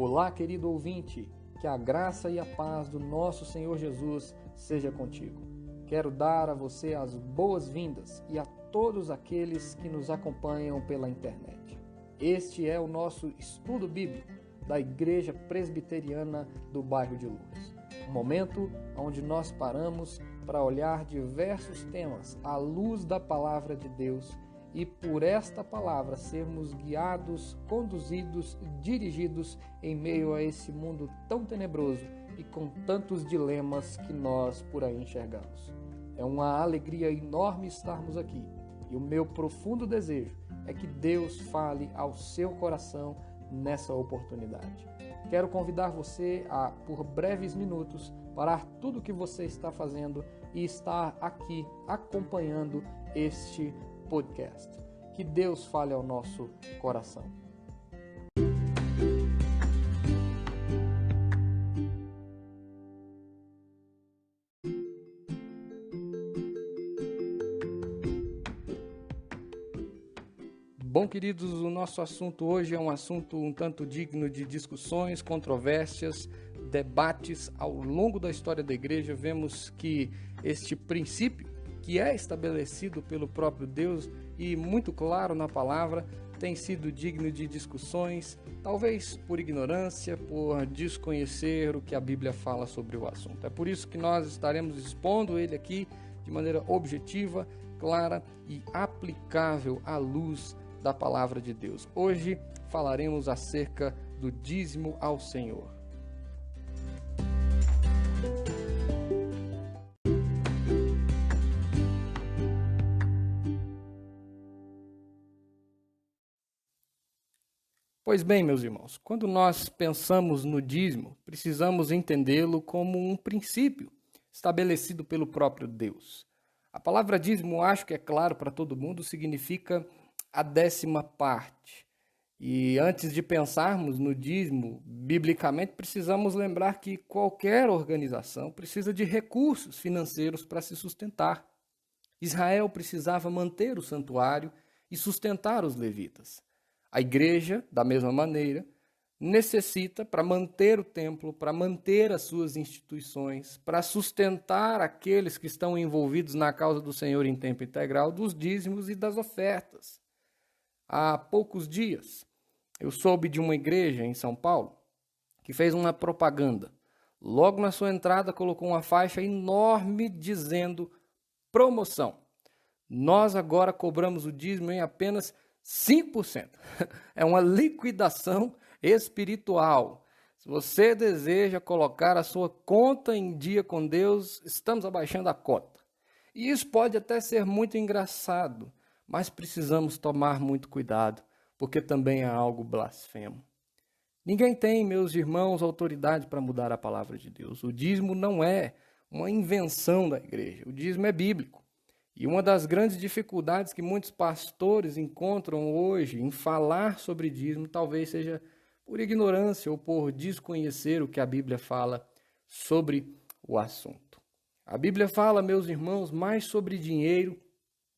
Olá, querido ouvinte, que a graça e a paz do nosso Senhor Jesus seja contigo. Quero dar a você as boas-vindas e a todos aqueles que nos acompanham pela internet. Este é o nosso estudo bíblico da Igreja Presbiteriana do bairro de Lourdes. Um momento onde nós paramos para olhar diversos temas à luz da palavra de Deus e por esta palavra sermos guiados, conduzidos, dirigidos em meio a esse mundo tão tenebroso e com tantos dilemas que nós por aí enxergamos. É uma alegria enorme estarmos aqui e o meu profundo desejo é que Deus fale ao seu coração nessa oportunidade. Quero convidar você a, por breves minutos, parar tudo o que você está fazendo e estar aqui acompanhando este podcast. Que Deus fale ao nosso coração. Bom, queridos, o nosso assunto hoje é um assunto um tanto digno de discussões, controvérsias, debates. Ao longo da história da igreja, vemos que este princípio, que é estabelecido pelo próprio Deus e muito claro na palavra, tem sido digno de discussões, talvez por ignorância, por desconhecer o que a Bíblia fala sobre o assunto. É por isso que nós estaremos expondo ele aqui de maneira objetiva, clara e aplicável à luz da palavra de Deus. Hoje falaremos acerca do dízimo ao Senhor. Pois bem, meus irmãos, quando nós pensamos no dízimo, precisamos entendê-lo como um princípio estabelecido pelo próprio Deus. A palavra dízimo, acho que é claro para todo mundo, significa a 10ª parte. E antes de pensarmos no dízimo, biblicamente, precisamos lembrar que qualquer organização precisa de recursos financeiros para se sustentar. Israel precisava manter o santuário e sustentar os levitas. A igreja, da mesma maneira, necessita, para manter o templo, para manter as suas instituições, para sustentar aqueles que estão envolvidos na causa do Senhor em tempo integral, dos dízimos e das ofertas. Há poucos dias, eu soube de uma igreja em São Paulo que fez uma propaganda. Logo na sua entrada colocou uma faixa enorme dizendo promoção. Nós agora cobramos o dízimo em apenas 5%. É uma liquidação espiritual. Se você deseja colocar a sua conta em dia com Deus, estamos abaixando a cota. E isso pode até ser muito engraçado, mas precisamos tomar muito cuidado, porque também é algo blasfemo. Ninguém tem, meus irmãos, autoridade para mudar a palavra de Deus. O dízimo não é uma invenção da igreja. O dízimo é bíblico. E uma das grandes dificuldades que muitos pastores encontram hoje em falar sobre dízimo talvez seja por ignorância ou por desconhecer o que a Bíblia fala sobre o assunto. A Bíblia fala, meus irmãos, mais sobre dinheiro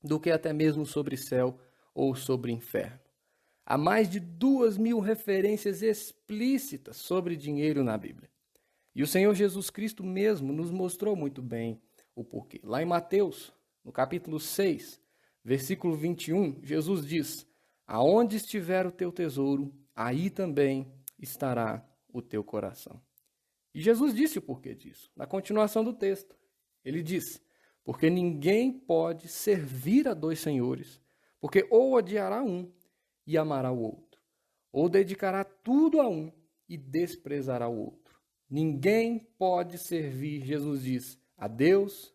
do que até mesmo sobre céu ou sobre inferno. Há mais de 2.000 referências explícitas sobre dinheiro na Bíblia. E o Senhor Jesus Cristo mesmo nos mostrou muito bem o porquê. Lá em Mateus, no capítulo 6, versículo 21, Jesus diz: aonde estiver o teu tesouro, aí também estará o teu coração. E Jesus disse o porquê disso. Na continuação do texto, ele diz: porque ninguém pode servir a 2 senhores, porque ou odiará um e amará o outro, ou dedicará tudo a um e desprezará o outro. Ninguém pode servir, Jesus diz, a Deus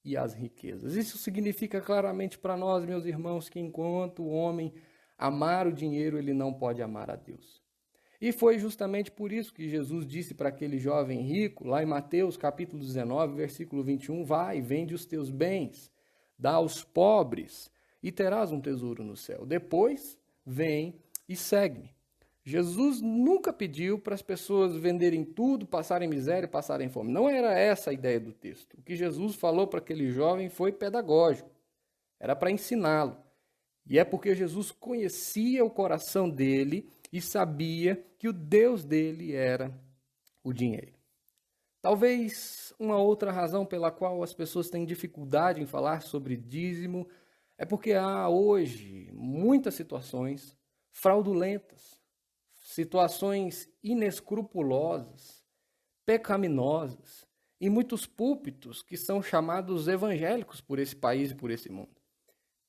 e as riquezas. Isso significa claramente para nós, meus irmãos, que enquanto o homem amar o dinheiro, ele não pode amar a Deus. E foi justamente por isso que Jesus disse para aquele jovem rico, lá em Mateus capítulo 19, versículo 21, vai, vende os teus bens, dá aos pobres e terás um tesouro no céu. Depois, vem e segue-me. Jesus nunca pediu para as pessoas venderem tudo, passarem miséria, passarem fome. Não era essa a ideia do texto. O que Jesus falou para aquele jovem foi pedagógico. Era para ensiná-lo. E é porque Jesus conhecia o coração dele e sabia que o Deus dele era o dinheiro. Talvez uma outra razão pela qual as pessoas têm dificuldade em falar sobre dízimo é porque há hoje muitas situações fraudulentas, situações inescrupulosas, pecaminosas, e muitos púlpitos que são chamados evangélicos por esse país e por esse mundo.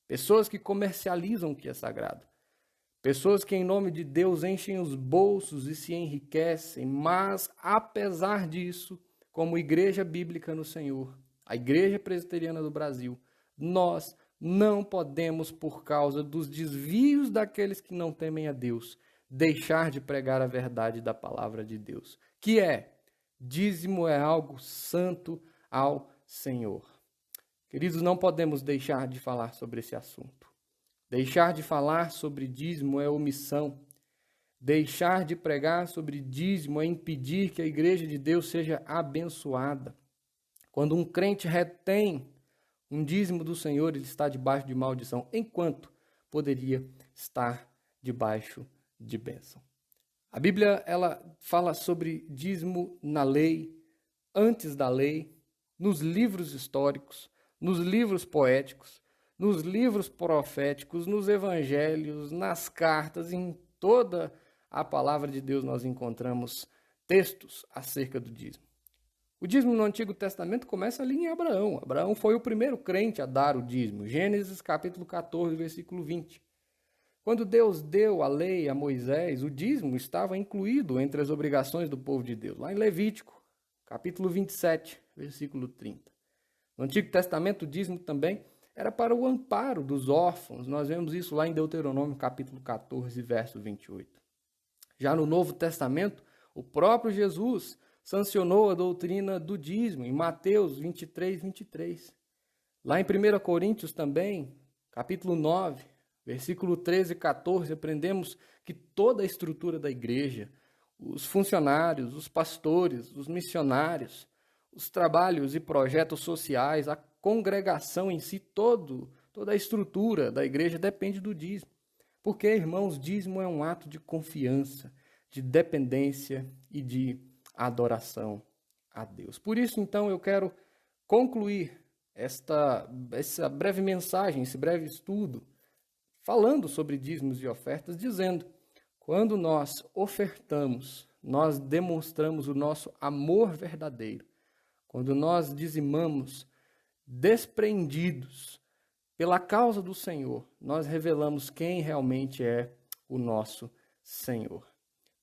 Pessoas que comercializam o que é sagrado. Pessoas que, em nome de Deus, enchem os bolsos e se enriquecem, mas, apesar disso, como Igreja Bíblica no Senhor, a Igreja Presbiteriana do Brasil, nós não podemos, por causa dos desvios daqueles que não temem a Deus, deixar de pregar a verdade da palavra de Deus, que é: dízimo é algo santo ao Senhor. Queridos, não podemos deixar de falar sobre esse assunto. Deixar de falar sobre dízimo é omissão. Deixar de pregar sobre dízimo é impedir que a igreja de Deus seja abençoada. Quando um crente retém um dízimo do Senhor, ele está debaixo de maldição, enquanto poderia estar debaixo de bênção. A Bíblia, ela fala sobre dízimo na lei, antes da lei, nos livros históricos, nos livros poéticos, nos livros proféticos, nos evangelhos, nas cartas, em toda a palavra de Deus nós encontramos textos acerca do dízimo. O dízimo no Antigo Testamento começa ali em Abraão. Abraão foi o primeiro crente a dar o dízimo. Gênesis capítulo 14, versículo 20. Quando Deus deu a lei a Moisés, o dízimo estava incluído entre as obrigações do povo de Deus. Lá em Levítico, capítulo 27, versículo 30. No Antigo Testamento, o dízimo também era para o amparo dos órfãos. Nós vemos isso lá em Deuteronômio, capítulo 14, verso 28. Já no Novo Testamento, o próprio Jesus sancionou a doutrina do dízimo, em Mateus 23, 23. Lá em 1 Coríntios também, capítulo 9, versículo 13 e 14, aprendemos que toda a estrutura da igreja, os funcionários, os pastores, os missionários, os trabalhos e projetos sociais, a congregação em si, toda a estrutura da igreja depende do dízimo. Porque, irmãos, dízimo é um ato de confiança, de dependência e de adoração a Deus. Por isso, então, eu quero concluir essa breve mensagem, esse breve estudo, falando sobre dízimos e ofertas, dizendo: quando nós ofertamos, nós demonstramos o nosso amor verdadeiro. Quando nós dizimamos desprendidos pela causa do Senhor, nós revelamos quem realmente é o nosso Senhor.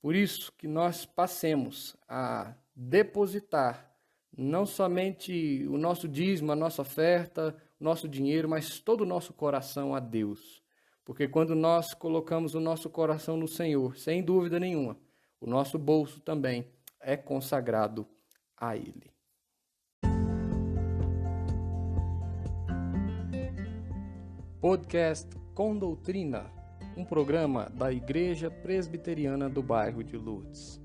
Por isso que nós passemos a depositar não somente o nosso dízimo, a nossa oferta, o nosso dinheiro, mas todo o nosso coração a Deus. Porque quando nós colocamos o nosso coração no Senhor, sem dúvida nenhuma, o nosso bolso também é consagrado a Ele. Podcast Com Doutrina, um programa da Igreja Presbiteriana do bairro de Lourdes.